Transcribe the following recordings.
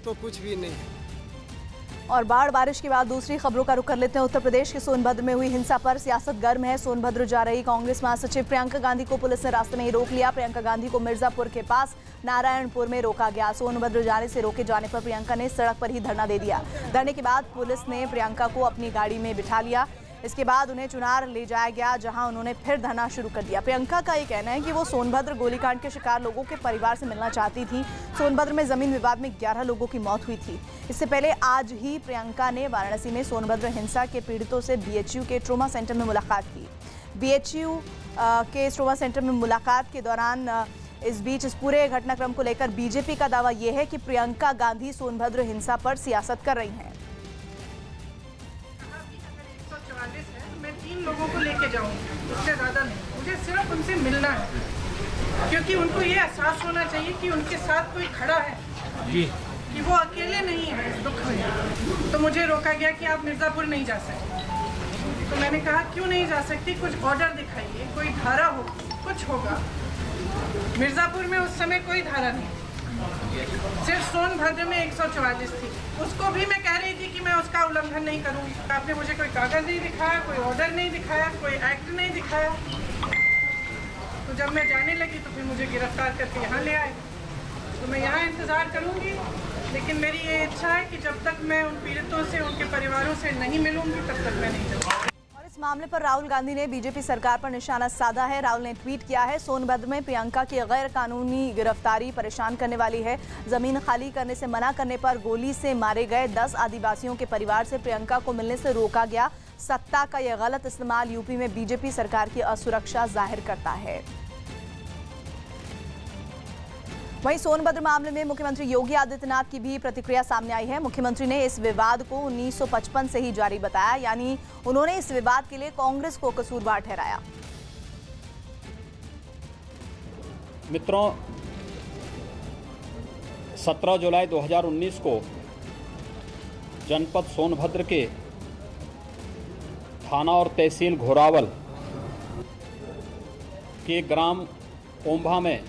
तो कुछ भी नहीं है। और बाढ़ बारिश के बाद दूसरी खबरों का रुख कर लेते हैं। उत्तर प्रदेश के सोनभद्र में हुई हिंसा पर सियासत गर्म है। सोनभद्र जा रही कांग्रेस महासचिव प्रियंका गांधी को पुलिस ने रास्ते में ही रोक लिया। प्रियंका गांधी को मिर्जापुर के पास नारायणपुर में रोका गया। सोनभद्र जाने से रोके जाने पर प्रियंका ने सड़क पर ही धरना दे दिया। धरने के बाद पुलिस ने प्रियंका को अपनी गाड़ी में बिठा लिया। इसके बाद उन्हें चुनार ले जाया गया, जहां उन्होंने फिर धरना शुरू कर दिया। प्रियंका का ये कहना है कि वो सोनभद्र गोलीकांड के शिकार लोगों के परिवार से मिलना चाहती थी। सोनभद्र में जमीन विवाद में 11 लोगों की मौत हुई थी। इससे पहले आज ही प्रियंका ने वाराणसी में सोनभद्र हिंसा के पीड़ितों से बीएचयू के ट्रोमा सेंटर में मुलाकात की। बीएचयू के ट्रोमा सेंटर में मुलाकात के दौरान इस बीच इस पूरे घटनाक्रम को लेकर बीजेपी का दावा यह है कि प्रियंका गांधी सोनभद्र हिंसा पर सियासत कर रही हैं। मैं 3 लोगों को लेके जाऊंगी, उससे ज़्यादा नहीं। मुझे सिर्फ उनसे मिलना है, क्योंकि उनको ये एहसास होना चाहिए कि उनके साथ कोई खड़ा है जी, कि वो अकेले नहीं है इस दुख में। तो मुझे रोका गया कि आप मिर्ज़ापुर नहीं जा सकते। तो मैंने कहा क्यों नहीं जा सकती, कुछ ऑर्डर दिखाइए, कोई धारा होगी, कुछ होगा। मिर्ज़ापुर में उस समय कोई धारा नहीं, सिर्फ सोनभद्र में 144 थी। उसको भी मैं कह रही थी कि मैं उसका उल्लंघन नहीं करूंगी। आपने मुझे कोई कागज नहीं दिखाया, कोई ऑर्डर नहीं दिखाया, कोई एक्ट नहीं दिखाया। तो जब मैं जाने लगी तो फिर मुझे गिरफ्तार करके यहाँ ले आए। तो मैं यहाँ इंतज़ार करूंगी, लेकिन मेरी ये इच्छा है कि जब तक मैं उन पीड़ितों से, उनके परिवारों से नहीं मिलूंगी, तब तक मैं नहीं जाऊँगी। इस मामले पर राहुल गांधी ने बीजेपी सरकार पर निशाना साधा है। राहुल ने ट्वीट किया है, सोनभद्र में प्रियंका की गैर कानूनी गिरफ्तारी परेशान करने वाली है। जमीन खाली करने से मना करने पर गोली से मारे गए 10 आदिवासियों के परिवार से प्रियंका को मिलने से रोका गया। सत्ता का यह गलत इस्तेमाल यूपी में बीजेपी सरकार की असुरक्षा जाहिर करता है। वहीं सोनभद्र मामले में मुख्यमंत्री योगी आदित्यनाथ की भी प्रतिक्रिया सामने आई है। मुख्यमंत्री ने इस विवाद को 1955 से ही जारी बताया, यानी उन्होंने इस विवाद के लिए कांग्रेस को कसूरवार ठहराया। मित्रों, 17 जुलाई 2019 को जनपद सोनभद्र के थाना और तहसील घोरावल के ग्राम ओंभा में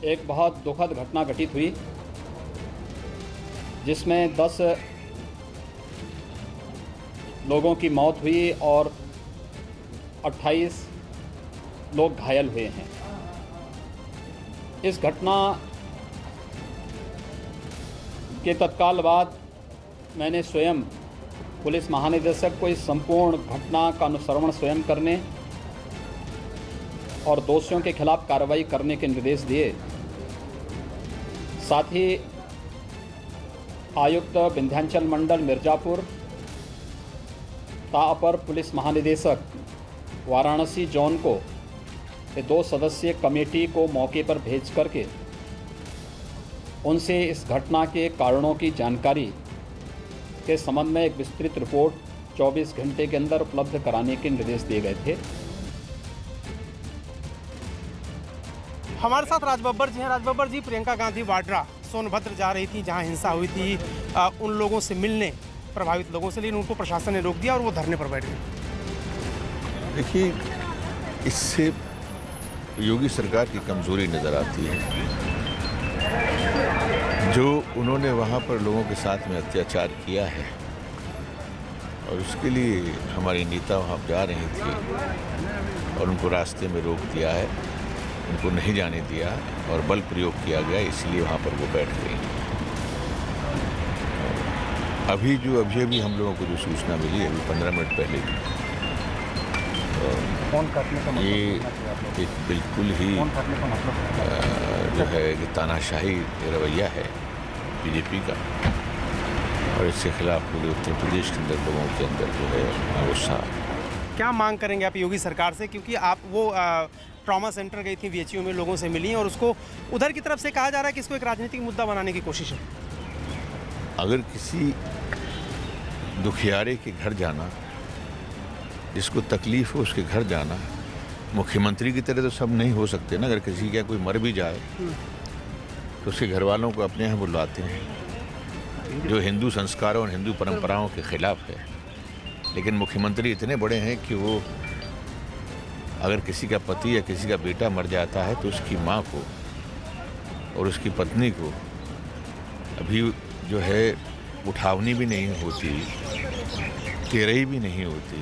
एक बहुत दुखद घटना घटित हुई, जिसमें 10 लोगों की मौत हुई और 28 लोग घायल हुए हैं। इस घटना के तत्काल बाद मैंने स्वयं पुलिस महानिदेशक को इस संपूर्ण घटना का अनुश्रवण स्वयं करने और दोषियों के खिलाफ कार्रवाई करने के निर्देश दिए। साथ ही आयुक्त विंध्याचल मंडल मिर्जापुर अपर पुलिस महानिदेशक वाराणसी जोन को 2 सदस्यीय कमेटी को मौके पर भेज करके उनसे इस घटना के कारणों की जानकारी के संबंध में एक विस्तृत रिपोर्ट 24 घंटे के अंदर उपलब्ध कराने के निर्देश दिए गए थे। हमारे साथ राजबब्बर जी हैं। राजबब्बर जी, प्रियंका गांधी वाड्रा सोनभद्र जा रही थी, जहां हिंसा हुई थी, उन लोगों से मिलने, प्रभावित लोगों से, लेकिन उनको प्रशासन ने रोक दिया और वो धरने पर बैठ गए। देखिए, इससे योगी सरकार की कमजोरी नज़र आती है। जो उन्होंने वहाँ पर लोगों के साथ में अत्याचार किया है और उसके लिए हमारी नेता वहाँ जा रही थी और उनको रास्ते में रोक दिया है, उनको नहीं जाने दिया और बल प्रयोग किया गया, इसलिए वहाँ पर वो बैठ गई। अभी हम लोगों को जो सूचना मिली अभी 15 मिनट पहले ये एक बिल्कुल ही जो है कि तानाशाही रवैया है बीजेपी का, और इसके खिलाफ पूरे उत्तर प्रदेश के अंदर लोगों के अंदर जो है गुस्सा। क्या मांग करेंगे आप योगी सरकार से, क्योंकि आप वो ट्रॉमा सेंटर गई थी, बीएचयू में लोगों से मिली और उसको उधर की तरफ से कहा जा रहा है कि इसको एक राजनीतिक मुद्दा बनाने की कोशिश है। अगर किसी दुखियारे के घर जाना, जिसको तकलीफ हो उसके घर जाना, मुख्यमंत्री की तरह तो सब नहीं हो सकते ना। अगर किसी का कोई मर भी जाए तो उसके घर वालों को अपने यहाँ बुलाते हैं, जो हिंदू संस्कारों और हिंदू परंपराओं के खिलाफ है। लेकिन मुख्यमंत्री इतने बड़े हैं कि वो अगर किसी का पति या किसी का बेटा मर जाता है तो उसकी माँ को और उसकी पत्नी को कभी जो है उठावनी भी नहीं होती, तेरही भी नहीं होती,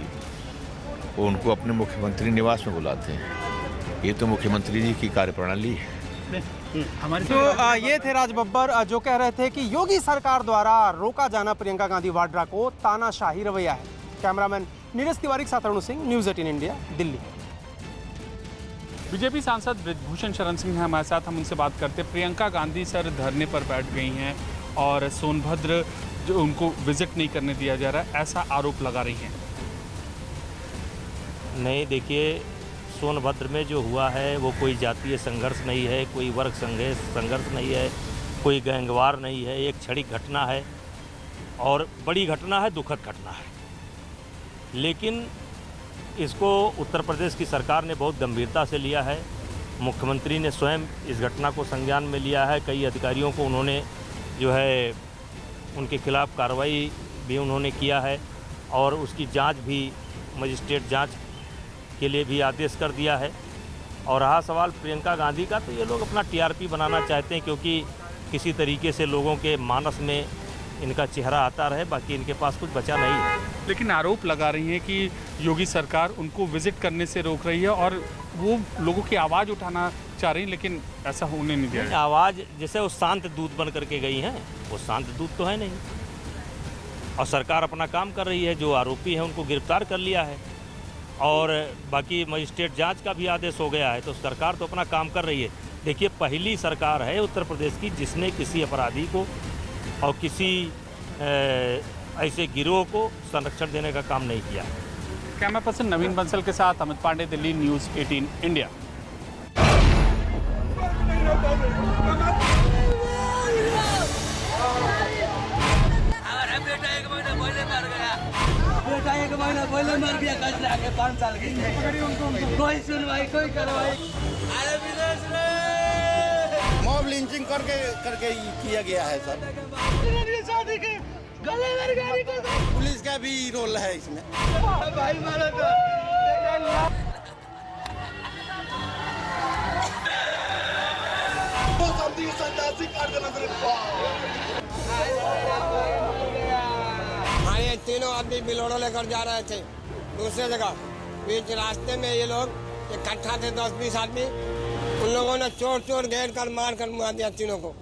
वो उनको अपने मुख्यमंत्री निवास में बुलाते हैं। ये तो मुख्यमंत्री जी की कार्यप्रणाली है। तो ये थे राज बब्बर जो कह रहे थे कि योगी सरकार द्वारा रोका जाना प्रियंका गांधी वाड्रा को तानाशाही रवैया है। कैमरामैन नीरज तिवारी के साथ Arun Singh, news 18 India, Delhi. BJP सांसद ब्रिजभूषण शरण सिंह हैं हमारे साथ, हम उनसे बात करते हैं। प्रियंका गांधी सर धरने पर बैठ गई हैं और सोनभद्र जो उनको विजिट नहीं करने दिया जा रहा है, ऐसा आरोप लगा रही हैं। नहीं, देखिए, सोनभद्र में जो हुआ है वो कोई जातीय संघर्ष नहीं है, कोई वर्ग संघर्ष नहीं है, कोई गैंगवार नहीं है। एक क्षणिक घटना है और बड़ी घटना है, दुखद घटना है। लेकिन इसको उत्तर प्रदेश की सरकार ने बहुत गंभीरता से लिया है। मुख्यमंत्री ने स्वयं इस घटना को संज्ञान में लिया है। कई अधिकारियों को उन्होंने जो है उनके खिलाफ कार्रवाई भी उन्होंने किया है और उसकी जांच भी मजिस्ट्रेट जांच के लिए भी आदेश कर दिया है। और रहा सवाल प्रियंका गांधी का, तो ये लोग अपना टीआरपी बनाना चाहते हैं क्योंकि किसी तरीके से लोगों के मानस में इनका चेहरा आता रहे, बाकी इनके पास कुछ बचा नहीं है। लेकिन आरोप लगा रही हैं कि योगी सरकार उनको विजिट करने से रोक रही है और वो लोगों की आवाज़ उठाना चाह रही, लेकिन ऐसा होने नहीं दिया जाएगा। आवाज़ जैसे वो शांत दूत बन करके गई हैं, वो शांत दूत तो है नहीं। और सरकार अपना काम कर रही है, जो आरोपी हैं उनको गिरफ्तार कर लिया है और बाकी मजिस्ट्रेट जांच का भी आदेश हो गया है, तो सरकार तो अपना काम कर रही है। देखिए, पहली सरकार है उत्तर प्रदेश की जिसने किसी अपराधी को और किसी ऐसे गिरोह को संरक्षण देने का काम नहीं किया। कैमरा पर्सन नवीन बंसल के साथ अमित पांडे, दिल्ली, न्यूज़ 18 इंडिया। बेटा एक महीना पहले मर गया, कचरा के 5 साल की, कोई सुनवाई कोई कार्रवाई। अरे विदेश में मॉब लिंचिंग करके किया गया है सर। शादी के गले में गाड़ी को पुलिस का भी रोल है इसमें। भाई मारा था। ये तीनों आदमी बिलोड़ो लेकर जा रहे थे दूसरे जगह, बीच रास्ते में ये लोग इकट्ठा थे 10-20 आदमी, उन लोगों ने चोर घेर कर मार कर मुआ दिया तीनों को।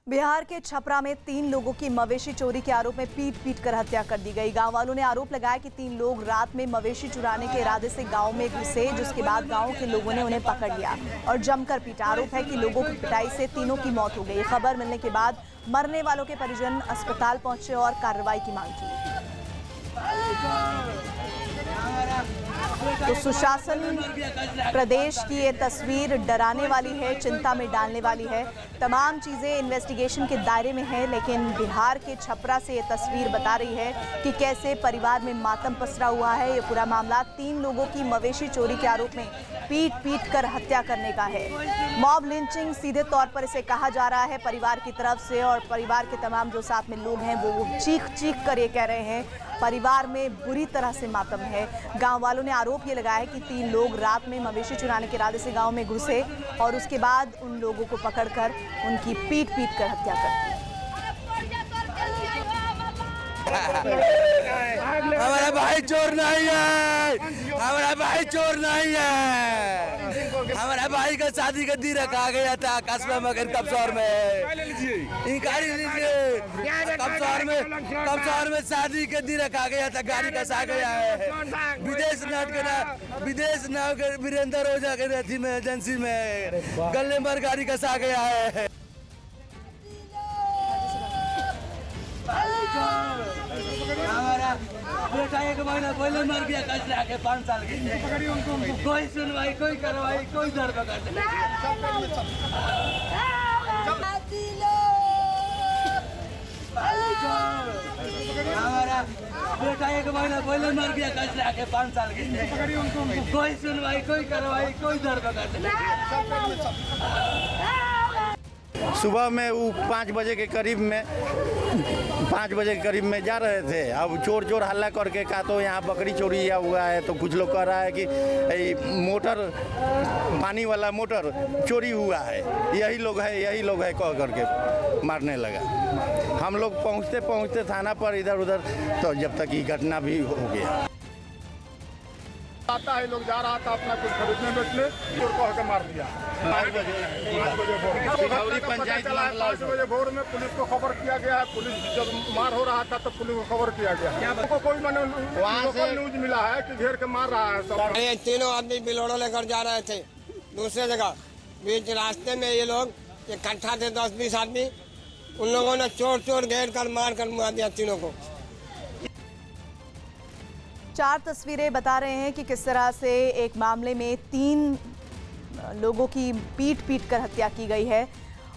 बिहार के छपरा में 3 लोगों की मवेशी चोरी के आरोप में पीट कर हत्या कर दी गई। गांव वालों ने आरोप लगाया कि 3 लोग रात में मवेशी चुराने के इरादे से गांव में घुसे, जिसके बाद गांव के लोगों ने उन्हें पकड़ लिया और जमकर पीटा। आरोप है कि लोगों की पिटाई से तीनों की मौत हो गई। खबर मिलने के बाद मरने वालों के परिजन अस्पताल पहुंचे और कार्रवाई की मांग की। तो सुशासन प्रदेश की ये तस्वीर डराने वाली है, चिंता में डालने वाली है। तमाम चीज़ें इन्वेस्टिगेशन के दायरे में है, लेकिन बिहार के छपरा से ये तस्वीर बता रही है कि कैसे परिवार में मातम पसरा हुआ है। ये पूरा मामला 3 लोगों की मवेशी चोरी के आरोप में पीट कर हत्या करने का है। मॉब लिंचिंग सीधे तौर पर इसे कहा जा रहा है परिवार की तरफ से, और परिवार के तमाम जो साथ में लोग हैं वो चीख कर ये कह रहे हैं परिवार में बुरी तरह से मातम है। गांव वालों ने आरोप ये लगाया है कि 3 लोग रात में मवेशी चुराने के इरादे से गांव में घुसे और उसके बाद उन लोगों को पकड़कर उनकी पीट कर हत्या कर दी। हमारा भाई चोर नहीं है, हमारा भाई चोर नहीं है। हमारा भाई का शादी का दिन रखा गया था कस्बा मगर कपसौर में, कपसौर में शादी के दिन रखा गया था, गाड़ी कसा गया है। विदेश नाव के वीरेंद्र ओझा के रथी में एजेंसी में गले पर गाड़ी कसा गया है। हमारा बेटा एक महीना पहले मर गया, कचरा के 5 साल की, कोई सुनवाई कोई कार्रवाई कोई धरपकड़ नहीं। हमारा बेटा एक महीना पहले मर गया, कचरा के 5 साल की, कोई सुनवाई कोई कार्रवाई कोई धरपकड़ नहीं। सुबह में वो 5 बजे के करीब में 5 बजे के करीब में जा रहे थे। अब चोर हल्ला करके कहा तो यहाँ बकरी चोरी हुआ है, तो कुछ लोग कह रहा है कि मोटर, पानी वाला मोटर चोरी हुआ है, यही लोग है कह करके मारने लगा। हम लोग पहुँचते थाना पर इधर उधर, तो जब तक ये घटना भी हो गया। आता है, लोग जा रहा था अपना कुछ खरीदने बेचने, चोर को आकर मार दिया। 5 बजे भोर में पुलिस को खबर किया गया है। पुलिस जब मार हो रहा था तो पुलिस को खबर किया गया। को कोई वहाँ से न्यूज मिला है कि घेर के मार रहा है सब। ये तीनों आदमी बिलोड़ा लेकर जा रहे थे दूसरे जगह, बीच रास्ते में ये लोग इकट्ठा थे 10-20 आदमी। उन लोगों ने चोर घेर कर मार कर मुआ दिया तीनों को। 4 तस्वीरें बता रहे हैं कि किस तरह से एक मामले में 3 लोगों की पीट कर हत्या की गई है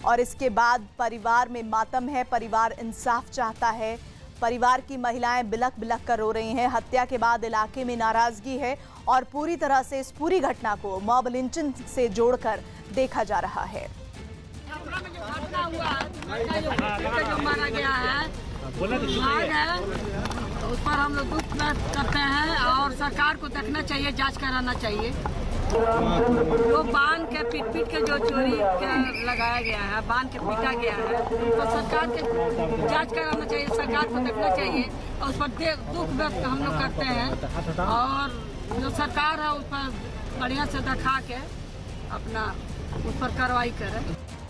और इसके बाद परिवार में मातम है, परिवार इंसाफ चाहता है। परिवार की महिलाएं बिलख कर रो रही हैं। हत्या के बाद इलाके में नाराजगी है और पूरी तरह से इस पूरी घटना को मॉब लिंचिंग से जोड़कर देखा जा रहा है। जो मारा गया है उस पर हम लोग दुख व्यक्त करते हैं और सरकार को देखना चाहिए, जांच कराना चाहिए। जो बांध के पीट के जो चोरी के लगाया गया है, बांध के पीटा गया है, तो सरकार के जांच कराना चाहिए, सरकार को देखना चाहिए और उस पर दुख व्यक्त हम लोग करते हैं। और जो सरकार है उस पर बढ़िया से दिखा के अपना उस पर कार्रवाई करे।